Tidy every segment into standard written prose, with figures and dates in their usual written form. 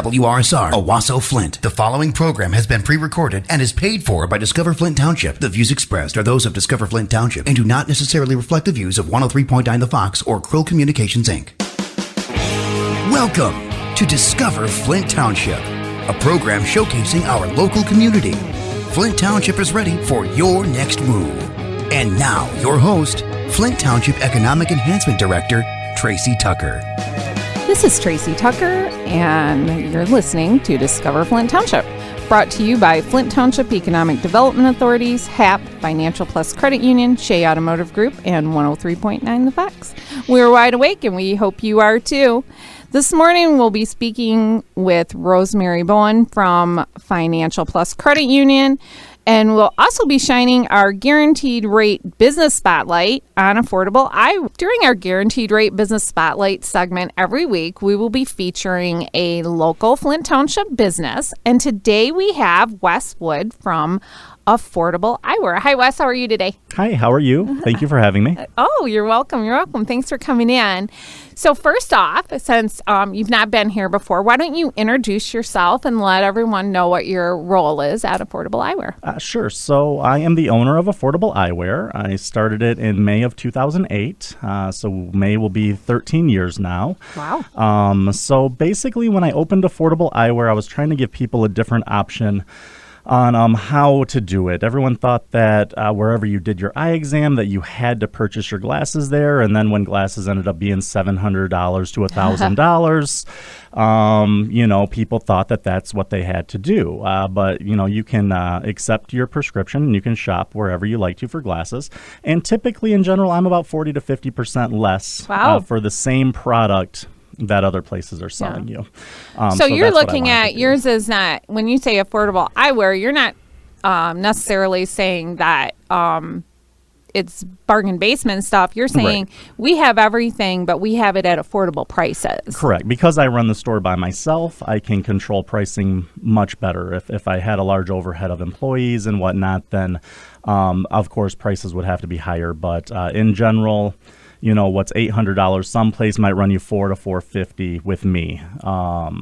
WRSR, Owasso, Flint. The following program has been pre-recorded and is paid for by Discover Flint Township. The views expressed are those of Discover Flint Township and do not necessarily reflect the views of 103.9 The Fox or Krill Communications, Inc. Welcome to Discover Flint Township, a program showcasing our local community. Flint Township is ready for your next move. And now, your host, Flint Township Economic Enhancement Director, Tracy Tucker. This is Tracy Tucker, and you're listening to Discover Flint Township, brought to you by Flint Township Economic Development Authorities, HAP, Financial Plus Credit Union, Shea Automotive Group, and 103.9 The Fox. We're wide awake, and we hope you are too. This morning, we'll be speaking with Rosemary Boan from Financial Plus Credit Union, and we'll also be shining our Guaranteed Rate Business Spotlight on Affordable Eyewear. During our Guaranteed Rate Business Spotlight segment every week, we will be featuring a local Flint Township business. And today we have Wes Wood from Affordable Eyewear. Hi, Wes. How are you today? Hi, how are you? Thank you for having me. Oh, you're welcome. You're welcome. Thanks for coming in. So first off, since you've not been here before, why don't you introduce yourself and let everyone know what your role is at Affordable Eyewear? Sure. So I am the owner of Affordable Eyewear. I started it in May of 2008. So May will be 13 years now. Wow. So basically, when I opened Affordable Eyewear, I was trying to give people a different option on how to do it. Everyone thought that wherever you did your eye exam that you had to purchase your glasses there, and then when glasses ended up being $700 to $1,000, people thought that that's what they had to do. But you can accept your prescription and you can shop wherever you like to for glasses. And typically, in general, I'm about 40 to 50% less for the same product that other places are selling you. So you're looking at yours is not, when you say affordable eyewear, you're not necessarily saying that it's bargain basement stuff. You're saying we have everything, but we have it at affordable prices. Correct. Because I run the store by myself, I can control pricing much better. If I had a large overhead of employees and whatnot, then of course prices would have to be higher. But in general, what's $800, someplace might run you $400 to $450 with me.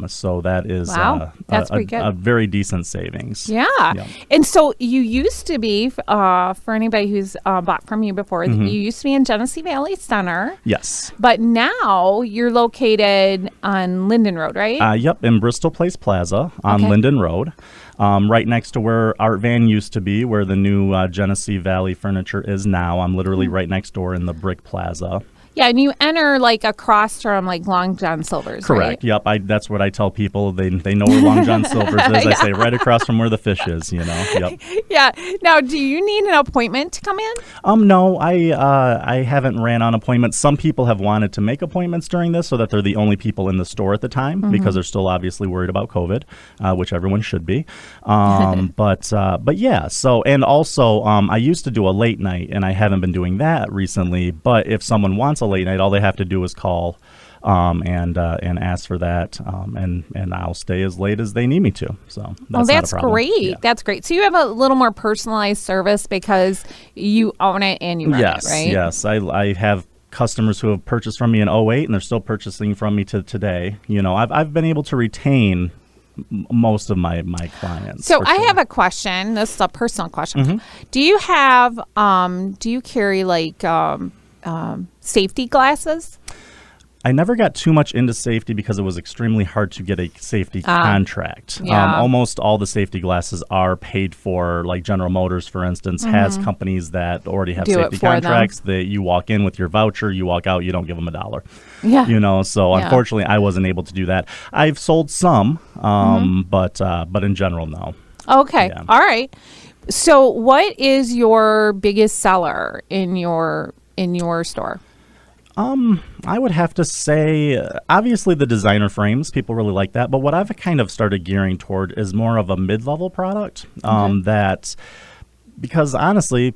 So that is that's pretty good. A very decent savings. Yeah. And so you used to be, for anybody who's bought from you before, you used to be in Genesee Valley Center. Yes. But now you're located on Linden Road, right? Yep, in Bristol Place Plaza on Linden Road. Right next to where Art Van used to be, where the new Genesee Valley Furniture is now. I'm literally right next door in the Brick Plaza. Yeah, and you enter across from Long John Silver's, correct. Right? Yep, that's what I tell people. They know where Long John Silver's is. I say right across from where the fish is, Yep. Yeah. Now, do you need an appointment to come in? No, I haven't ran on appointments. Some people have wanted to make appointments during this so that they're the only people in the store at the time because they're still obviously worried about COVID, which everyone should be. But yeah, so, and also I used to do a late night and I haven't been doing that recently, but if someone wants a late night, all they have to do is call and ask for that, and I'll stay as late as they need me to. So that's great. Yeah. That's great. So you have a little more personalized service because you own it and you run it, right? Yes. I have customers who have purchased from me in 2008 and they're still purchasing from me to today. I've been able to retain most of my clients. So I have a question. This is a personal question. Do you have do you carry safety glasses? I never got too much into safety because it was extremely hard to get a safety contract. Almost all the safety glasses are paid for, like General Motors, for instance, has companies that already have safety contracts. That you walk in with your voucher, you walk out, you don't give them $1. Yeah. So unfortunately, I wasn't able to do that. I've sold some, but in general, no. Okay. Yeah. All right. So what is your biggest seller in your store? I would have to say, obviously the designer frames, people really like that. But what I've kind of started gearing toward is more of a mid-level product that Because honestly,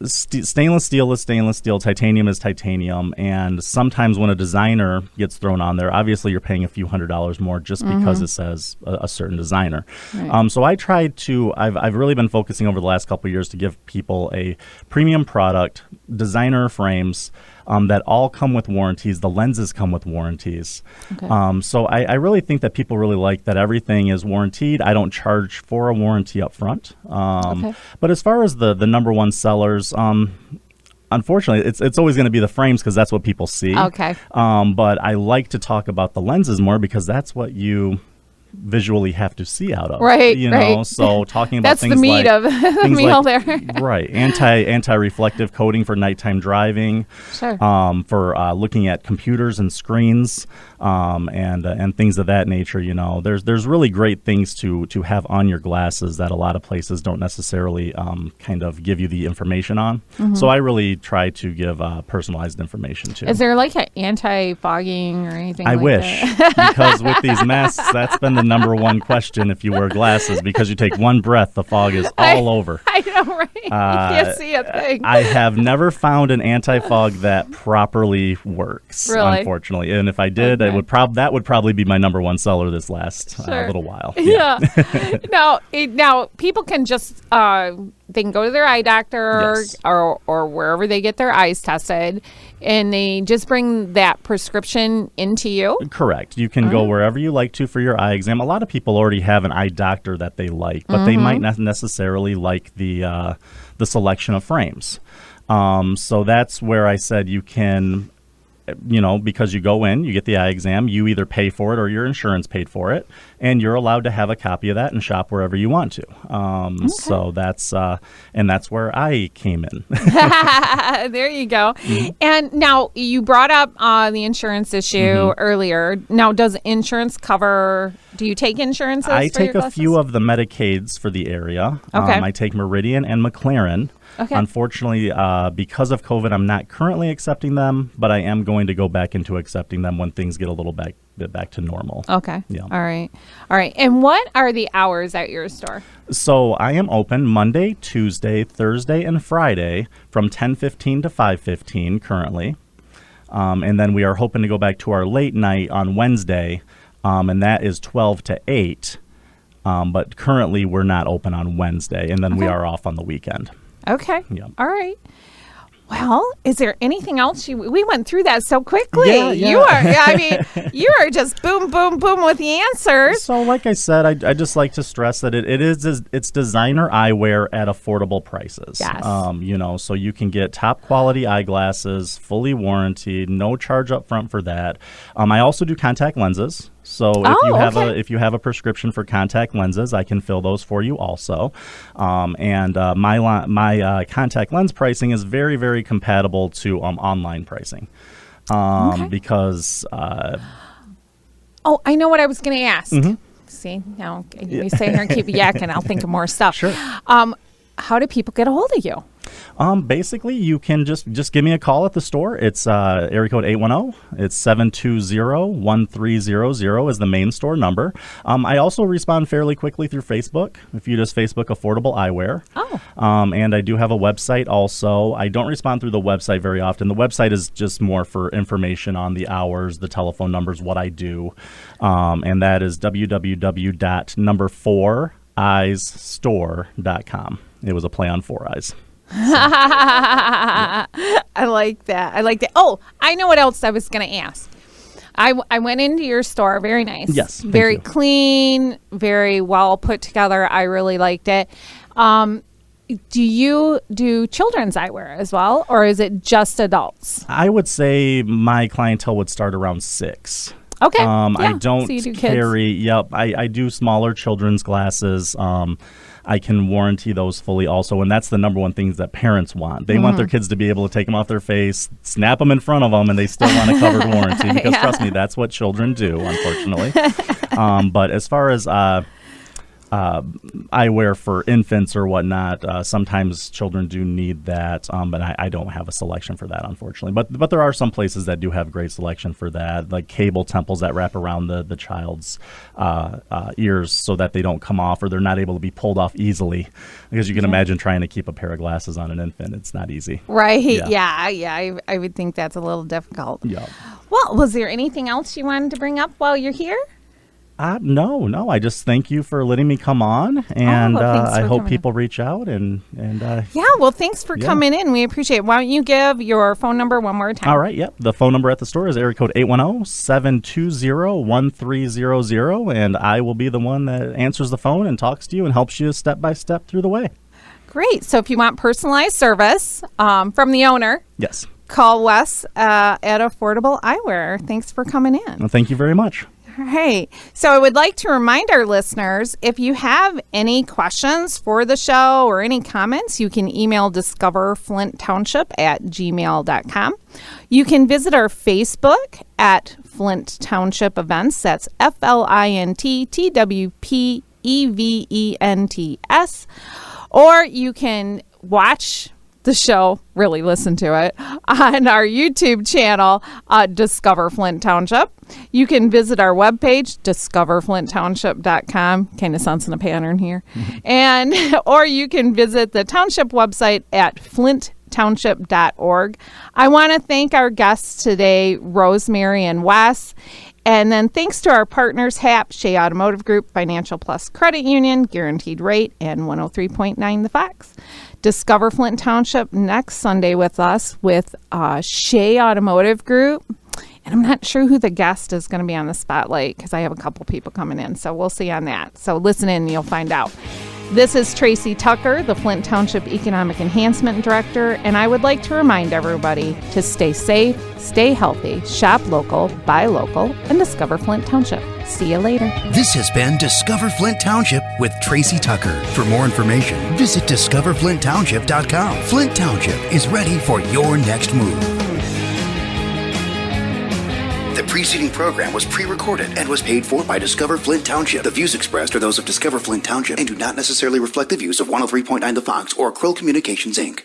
stainless steel is stainless steel, titanium is titanium, and sometimes when a designer gets thrown on there, obviously you're paying a few $100s more just because it says a certain designer. Right. So I tried to, I've really been focusing over the last couple of years to give people a premium product, designer frames, that all come with warranties. The lenses come with warranties. Okay. So I really think that people really like that everything is warranted. I don't charge for a warranty up front. Okay. But as far as the number one sellers, unfortunately, it's always going to be the frames because that's what people see. Okay. But I like to talk about the lenses more because that's what you visually have to see out of, Right, you know. right. So talking about That's things the meat like of the meal there. right, anti-reflective coating for nighttime driving, Sure. for looking at computers and screens, and things of that nature. You know, there's really great things to have on your glasses that a lot of places don't necessarily kind of give you the information on. So I really try to give personalized information too. Is there like an anti-fogging or anything? I like wish, that? because with these masks, that's been the number one question if you wear glasses, because you take one breath, the fog is all over. I know, right? You can't see a thing. I have never found an anti-fog that properly works, Really? unfortunately. And if I did, Okay. that would probably be my number one seller this last Sure. little while. Yeah. Now people can just they can go to their eye doctor Yes. or wherever they get their eyes tested, and they just bring that prescription into you. Correct. You can go wherever you like to for your eye exam. A lot of people already have an eye doctor that they like, but they might not necessarily like the selection of frames. So that's where I said you can, you know, because you go in, you get the eye exam, you either pay for it or your insurance paid for it, and you're allowed to have a copy of that and shop wherever you want to. So that's where I came in. There you go. And now you brought up the insurance issue earlier. Now, does insurance cover? Do you take insurances? I for your take a glasses? few of the Medicaids for the area. Okay. I take Meridian and McLaren. Okay. Unfortunately, because of COVID, I'm not currently accepting them, but I am going to go back into accepting them when things get a little bit back to normal. Okay. Yeah. All right. And what are the hours at your store? So I am open Monday, Tuesday, Thursday, and Friday from 10:15 to 5:15 currently. And then we are hoping to go back to our late night on Wednesday, and that is 12 to 8. But currently we're not open on Wednesday, and then we Okay. are off on the weekend. Okay. Yeah. All right. Well, is there anything else we went through that so quickly? Yeah. You are just boom, boom, boom with the answers. So like I said, I just like to stress that it's designer eyewear at affordable prices. Yes. You know, so you can get top quality eyeglasses, fully warranted, no charge up front for that. I also do contact lenses. So if you have a prescription for contact lenses, I can fill those for you also. And my contact lens pricing is very, very compatible to online pricing. Because Oh, I know what I was going to ask. See, now you stay here and keep yakking. I'll think of more stuff. Sure. How do people get a hold of you? Basically, you can just give me a call at the store. It's area code 810. It's 720-1300 is the main store number. I also respond fairly quickly through Facebook. If you just Facebook Affordable Eyewear. Oh. And I do have a website also. I don't respond through the website very often. The website is just more for information on the hours, the telephone numbers, what I do. And that is www.4eyesstore.com. It was a play on 4 eyes. I like that. Oh, I know what else I was going to ask. I went into your store. Very nice. Yes, thank Very you. clean, very well put together. I really liked it. Do you do children's eyewear as well, or is it just adults? I would say my clientele would start around 6. Okay. I don't so you do kids. carry. Yep. I do smaller children's glasses. I can warranty those fully also, and that's the number one thing that parents want. They want their kids to be able to take them off their face, snap them in front of them, and they still want a covered warranty because trust me, that's what children do, unfortunately. But as far as eyewear for infants or whatnot. Sometimes children do need that, but I don't have a selection for that, unfortunately. But there are some places that do have great selection for that, like cable temples that wrap around the child's ears so that they don't come off or they're not able to be pulled off easily. Because you can imagine trying to keep a pair of glasses on an infant. It's not easy. Right. Yeah. I would think that's a little difficult. Yeah. Well, was there anything else you wanted to bring up while you're here? No. I just thank you for letting me come on, and I hope people reach out and yeah. Well, thanks for coming in. We appreciate it. Why don't you give your phone number one more time? All right. Yep. The phone number at the store is area code 810-720-1300, and I will be the one that answers the phone and talks to you and helps you step by step through the way. Great. So if you want personalized service from the owner, yes, call Wes at Affordable Eyewear. Thanks for coming in. Well, thank you very much. All right. So I would like to remind our listeners, if you have any questions for the show or any comments, you can email discoverflinttownship@gmail.com. You can visit our Facebook at Flint Township Events. That's FLINTTWPEVENTS. Or you can watch the show, really listen to it, on our YouTube channel, Discover Flint Township. You can visit our webpage, discoverflinttownship.com. Kind of sensing a pattern here. And or you can visit the township website at flinttownship.org. I want to thank our guests today, Rosemary and Wes. And then thanks to our partners, HAP, Shea Automotive Group, Financial Plus Credit Union, Guaranteed Rate, and 103.9 The Fox. Discover Flint Township next Sunday with us with Shea Automotive Group. And I'm not sure who the guest is going to be on the spotlight because I have a couple people coming in. So we'll see on that. So listen in and you'll find out. This is Tracy Tucker, the Flint Township Economic Enhancement Director, and I would like to remind everybody to stay safe, stay healthy, shop local, buy local, and discover Flint Township. See you later. This has been Discover Flint Township with Tracy Tucker. For more information, visit discoverflinttownship.com. Flint Township is ready for your next move. The preceding program was pre-recorded and was paid for by Discover Flint Township. The views expressed are those of Discover Flint Township and do not necessarily reflect the views of 103.9 The Fox or Krill Communications, Inc.